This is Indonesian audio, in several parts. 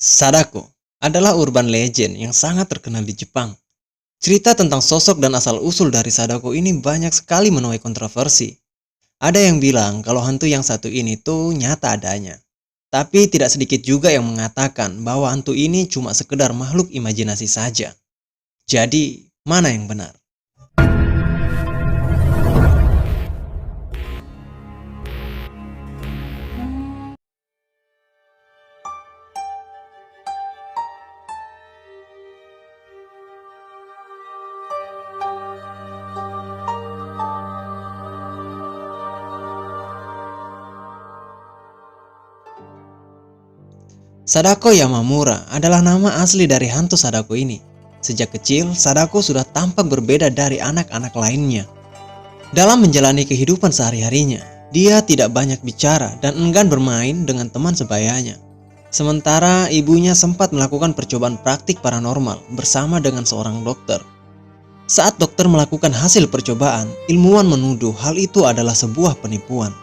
Sadako adalah urban legend yang sangat terkenal di Jepang. Cerita tentang sosok dan asal-usul dari Sadako ini banyak sekali menuai kontroversi. Ada yang bilang kalau hantu yang satu ini tuh nyata adanya. Tapi tidak sedikit juga yang mengatakan bahwa hantu ini cuma sekedar makhluk imajinasi saja. Jadi, mana yang benar? Sadako Yamamura adalah nama asli dari hantu Sadako ini. Sejak kecil, Sadako sudah tampak berbeda dari anak-anak lainnya. Dalam menjalani kehidupan sehari-harinya, dia tidak banyak bicara dan enggan bermain dengan teman sebayanya. Sementara ibunya sempat melakukan percobaan praktik paranormal bersama dengan seorang dokter. Saat dokter melakukan hasil percobaan, ilmuwan menuduh hal itu adalah sebuah penipuan.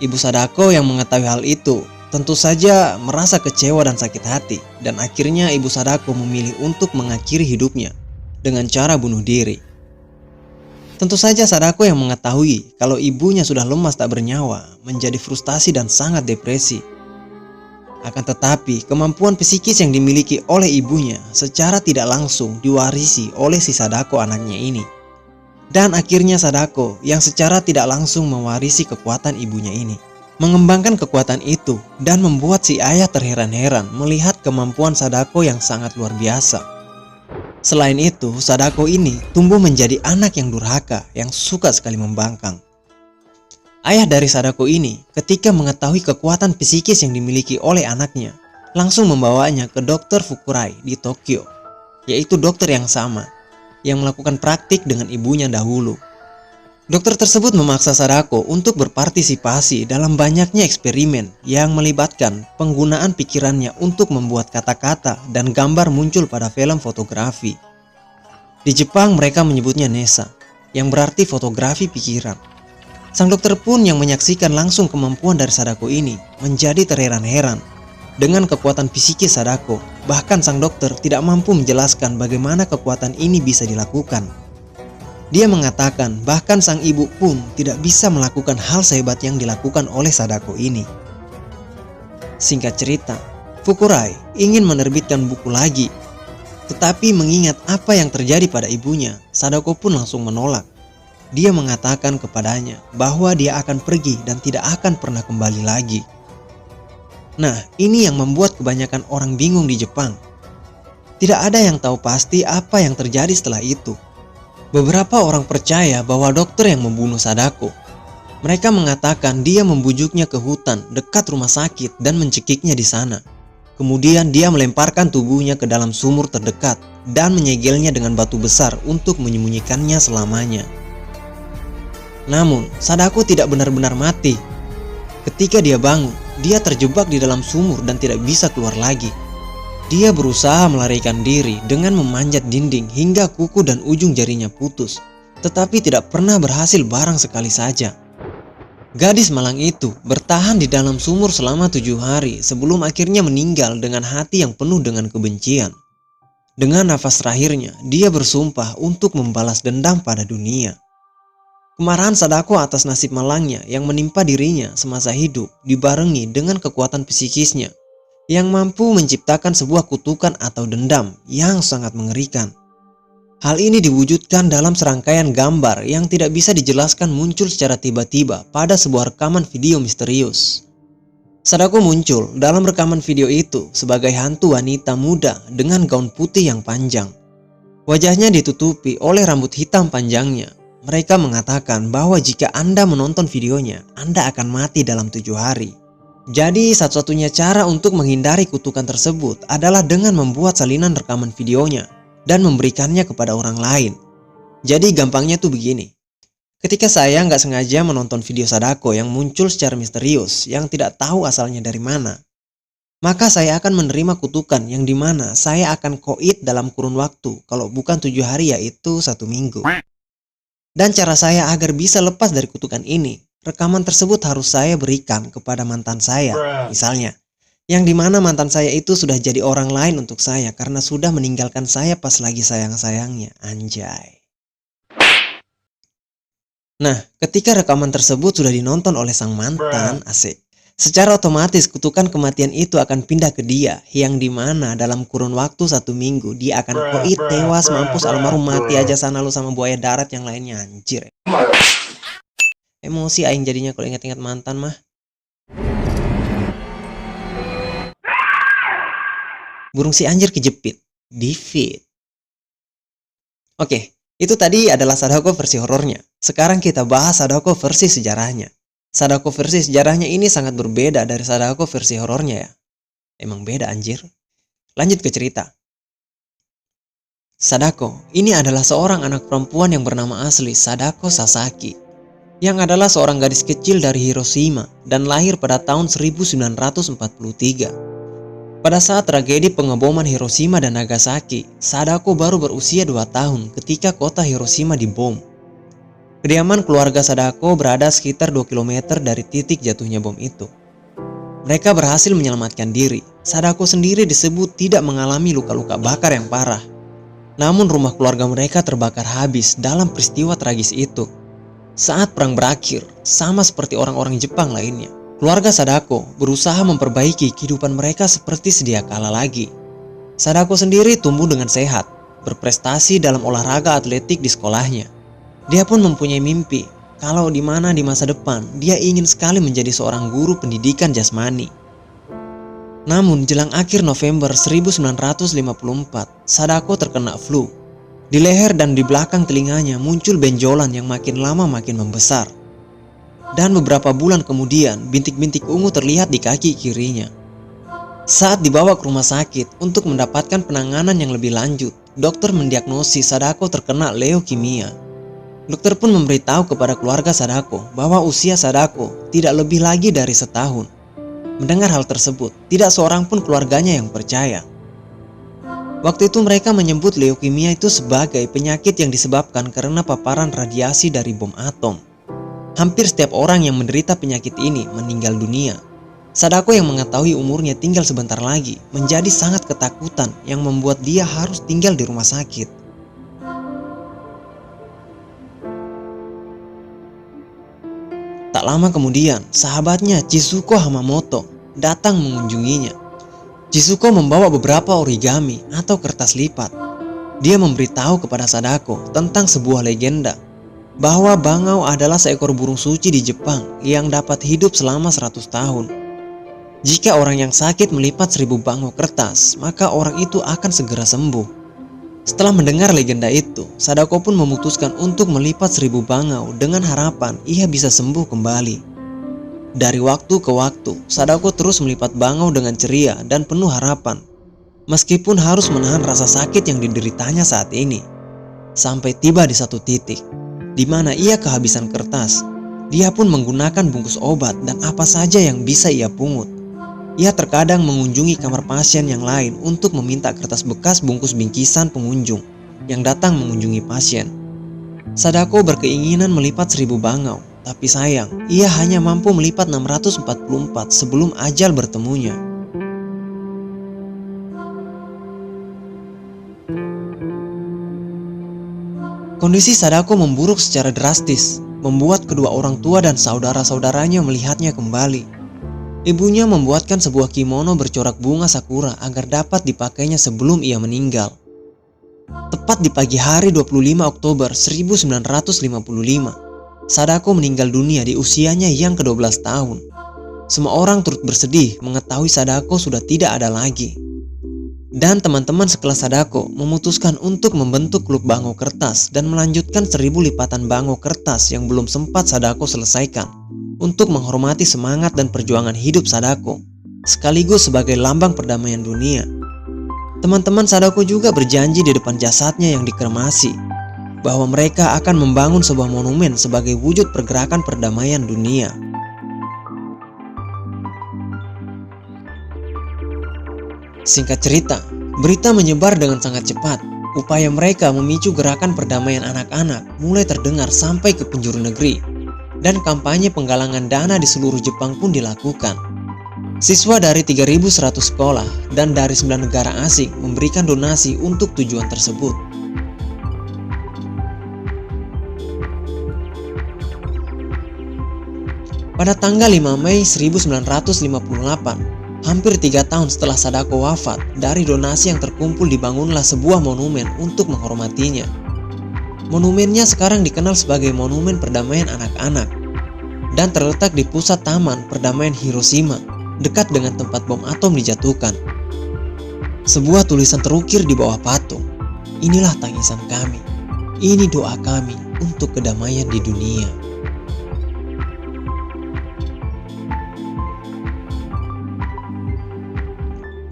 Ibu Sadako yang mengetahui hal itu tentu saja merasa kecewa dan sakit hati, dan akhirnya Ibu Sadako memilih untuk mengakhiri hidupnya dengan cara bunuh diri. Tentu saja Sadako yang mengetahui kalau ibunya sudah lemas tak bernyawa menjadi frustasi dan sangat depresi. Akan tetapi, kemampuan psikis yang dimiliki oleh ibunya secara tidak langsung diwarisi oleh si Sadako anaknya ini. Dan akhirnya Sadako yang secara tidak langsung mewarisi kekuatan ibunya ini mengembangkan kekuatan itu dan membuat si ayah terheran-heran melihat kemampuan Sadako yang sangat luar biasa. Selain itu, Sadako ini tumbuh menjadi anak yang durhaka yang suka sekali membangkang. Ayah dari Sadako ini ketika mengetahui kekuatan psikis yang dimiliki oleh anaknya, langsung membawanya ke dokter Fukurai di Tokyo, yaitu dokter yang sama yang melakukan praktik dengan ibunya dahulu. Dokter tersebut memaksa Sadako untuk berpartisipasi dalam banyaknya eksperimen yang melibatkan penggunaan pikirannya untuk membuat kata-kata dan gambar muncul pada film fotografi. Di Jepang mereka menyebutnya Nesa, yang berarti fotografi pikiran. Sang dokter pun yang menyaksikan langsung kemampuan dari Sadako ini menjadi terheran-heran dengan kekuatan psikis Sadako. Bahkan sang dokter tidak mampu menjelaskan bagaimana kekuatan ini bisa dilakukan. Dia mengatakan bahkan sang ibu pun tidak bisa melakukan hal sehebat yang dilakukan oleh Sadako ini. Singkat cerita, Fukurai ingin menerbitkan buku lagi. Tetapi mengingat apa yang terjadi pada ibunya, Sadako pun langsung menolak. Dia mengatakan kepadanya bahwa dia akan pergi dan tidak akan pernah kembali lagi. Nah, ini yang membuat kebanyakan orang bingung di Jepang. Tidak ada yang tahu pasti apa yang terjadi setelah itu. Beberapa orang percaya bahwa dokter yang membunuh Sadako. Mereka mengatakan dia membujuknya ke hutan dekat rumah sakit dan mencekiknya di sana. Kemudian dia melemparkan tubuhnya ke dalam sumur terdekat dan menyegelnya dengan batu besar untuk menyembunyikannya selamanya. Namun, Sadako tidak benar-benar mati. Ketika dia bangun, dia terjebak di dalam sumur dan tidak bisa keluar lagi. Dia berusaha melarikan diri dengan memanjat dinding hingga kuku dan ujung jarinya putus, tetapi tidak pernah berhasil barang sekali saja. Gadis malang itu bertahan di dalam sumur selama 7 hari sebelum akhirnya meninggal dengan hati yang penuh dengan kebencian. Dengan nafas terakhirnya, dia bersumpah untuk membalas dendam pada dunia. Kemarahan Sadako atas nasib malangnya yang menimpa dirinya semasa hidup dibarengi dengan kekuatan psikisnya yang mampu menciptakan sebuah kutukan atau dendam yang sangat mengerikan. Hal ini diwujudkan dalam serangkaian gambar yang tidak bisa dijelaskan muncul secara tiba-tiba pada sebuah rekaman video misterius. Sadako muncul dalam rekaman video itu sebagai hantu wanita muda dengan gaun putih yang panjang. Wajahnya ditutupi oleh rambut hitam panjangnya. Mereka mengatakan bahwa jika Anda menonton videonya, Anda akan mati dalam 7 hari. Jadi satu-satunya cara untuk menghindari kutukan tersebut adalah dengan membuat salinan rekaman videonya dan memberikannya kepada orang lain. Jadi gampangnya tuh begini. Ketika saya nggak sengaja menonton video Sadako yang muncul secara misterius yang tidak tahu asalnya dari mana, maka saya akan menerima kutukan yang dimana saya akan koit dalam kurun waktu, kalau bukan 7 hari yaitu 1 minggu. Dan cara saya agar bisa lepas dari kutukan ini, rekaman tersebut harus saya berikan kepada mantan saya, misalnya. Yang dimana mantan saya itu sudah jadi orang lain untuk saya karena sudah meninggalkan saya pas lagi sayang-sayangnya. Anjay. Nah, ketika rekaman tersebut sudah dinonton oleh sang mantan, asik. Secara otomatis kutukan kematian itu akan pindah ke dia, yang dimana dalam kurun waktu 1 minggu dia akan koit, tewas, mampus, almarhum, mati aja sana lu sama buaya darat yang lainnya, anjir. Emosi aing jadinya kalau ingat-ingat mantan mah. Burung si anjir kejepit, di-feed. Oke, itu tadi adalah Sadako versi horornya. Sekarang kita bahas Sadako versi sejarahnya. Sadako versi sejarahnya ini sangat berbeda dari Sadako versi horornya ya. Emang beda anjir. Lanjut ke cerita. Sadako ini adalah seorang anak perempuan yang bernama asli Sadako Sasaki, yang adalah seorang gadis kecil dari Hiroshima dan lahir pada tahun 1943. Pada saat tragedi pengeboman Hiroshima dan Nagasaki, Sadako baru berusia 2 tahun ketika kota Hiroshima dibom. Kediaman keluarga Sadako berada sekitar 2 km dari titik jatuhnya bom itu. Mereka berhasil menyelamatkan diri. Sadako sendiri disebut tidak mengalami luka-luka bakar yang parah. Namun rumah keluarga mereka terbakar habis dalam peristiwa tragis itu. Saat perang berakhir, sama seperti orang-orang Jepang lainnya, keluarga Sadako berusaha memperbaiki kehidupan mereka seperti sedia kala lagi. Sadako sendiri tumbuh dengan sehat, berprestasi dalam olahraga atletik di sekolahnya. Dia pun mempunyai mimpi kalau di masa depan dia ingin sekali menjadi seorang guru pendidikan jasmani. Namun jelang akhir November 1954, Sadako terkena flu. Di leher dan di belakang telinganya muncul benjolan yang makin lama makin membesar. Dan beberapa bulan kemudian bintik-bintik ungu terlihat di kaki kirinya. Saat dibawa ke rumah sakit untuk mendapatkan penanganan yang lebih lanjut, dokter mendiagnosis Sadako terkena leukemia. Dokter pun memberitahu kepada keluarga Sadako bahwa usia Sadako tidak lebih lagi dari setahun. Mendengar hal tersebut, tidak seorang pun keluarganya yang percaya. Waktu itu mereka menyebut leukemia itu sebagai penyakit yang disebabkan karena paparan radiasi dari bom atom. Hampir setiap orang yang menderita penyakit ini meninggal dunia. Sadako yang mengetahui umurnya tinggal sebentar lagi menjadi sangat ketakutan yang membuat dia harus tinggal di rumah sakit. Tak lama kemudian, sahabatnya Chizuko Hamamoto datang mengunjunginya. Chizuko membawa beberapa origami atau kertas lipat. Dia memberitahu kepada Sadako tentang sebuah legenda bahwa bangau adalah seekor burung suci di Jepang yang dapat hidup selama 100 tahun. Jika orang yang sakit melipat 1000 bangau kertas, maka orang itu akan segera sembuh. Setelah mendengar legenda itu, Sadako pun memutuskan untuk melipat 1000 bangau dengan harapan ia bisa sembuh kembali. Dari waktu ke waktu, Sadako terus melipat bangau dengan ceria dan penuh harapan, meskipun harus menahan rasa sakit yang dideritanya saat ini. Sampai tiba di satu titik, di mana ia kehabisan kertas. Dia pun menggunakan bungkus obat dan apa saja yang bisa ia pungut. Ia terkadang mengunjungi kamar pasien yang lain untuk meminta kertas bekas bungkus bingkisan pengunjung yang datang mengunjungi pasien. Sadako berkeinginan melipat 1000 bangau, tapi sayang, ia hanya mampu melipat 644 sebelum ajal bertemunya. Kondisi Sadako memburuk secara drastis, membuat kedua orang tua dan saudara-saudaranya melihatnya kembali. Ibunya membuatkan sebuah kimono bercorak bunga sakura agar dapat dipakainya sebelum ia meninggal. Tepat di pagi hari 25 Oktober 1955, Sadako meninggal dunia di usianya yang ke-12 tahun. Semua orang turut bersedih mengetahui Sadako sudah tidak ada lagi. Dan teman-teman sekelas Sadako memutuskan untuk membentuk klub bangau kertas dan melanjutkan 1000 lipatan bangau kertas yang belum sempat Sadako selesaikan, untuk menghormati semangat dan perjuangan hidup Sadako, sekaligus sebagai lambang perdamaian dunia. Teman-teman Sadako juga berjanji di depan jasadnya yang dikremasi, bahwa mereka akan membangun sebuah monumen sebagai wujud pergerakan perdamaian dunia. Singkat cerita, berita menyebar dengan sangat cepat. Upaya mereka memicu gerakan perdamaian anak-anak mulai terdengar sampai ke penjuru negeri. Dan kampanye penggalangan dana di seluruh Jepang pun dilakukan. Siswa dari 3.100 sekolah dan dari 9 negara asing memberikan donasi untuk tujuan tersebut. Pada tanggal 5 Mei 1958, hampir 3 tahun setelah Sadako wafat, dari donasi yang terkumpul dibangunlah sebuah monumen untuk menghormatinya. Monumennya sekarang dikenal sebagai Monumen Perdamaian Anak-anak dan terletak di pusat Taman Perdamaian Hiroshima, dekat dengan tempat bom atom dijatuhkan. Sebuah tulisan terukir di bawah patung, "Inilah tangisan kami, ini doa kami untuk kedamaian di dunia."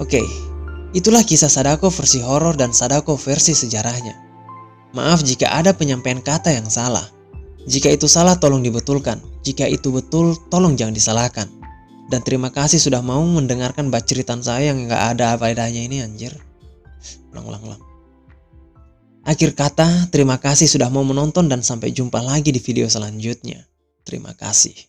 Oke, itulah kisah Sadako versi horor dan Sadako versi sejarahnya. Maaf jika ada penyampaian kata yang salah. Jika itu salah tolong dibetulkan. Jika itu betul tolong jangan disalahkan. Dan terima kasih sudah mau mendengarkan baceritan saya yang gak ada faedahnya ini anjir. Ulang. Akhir kata, terima kasih sudah mau menonton dan sampai jumpa lagi di video selanjutnya. Terima kasih.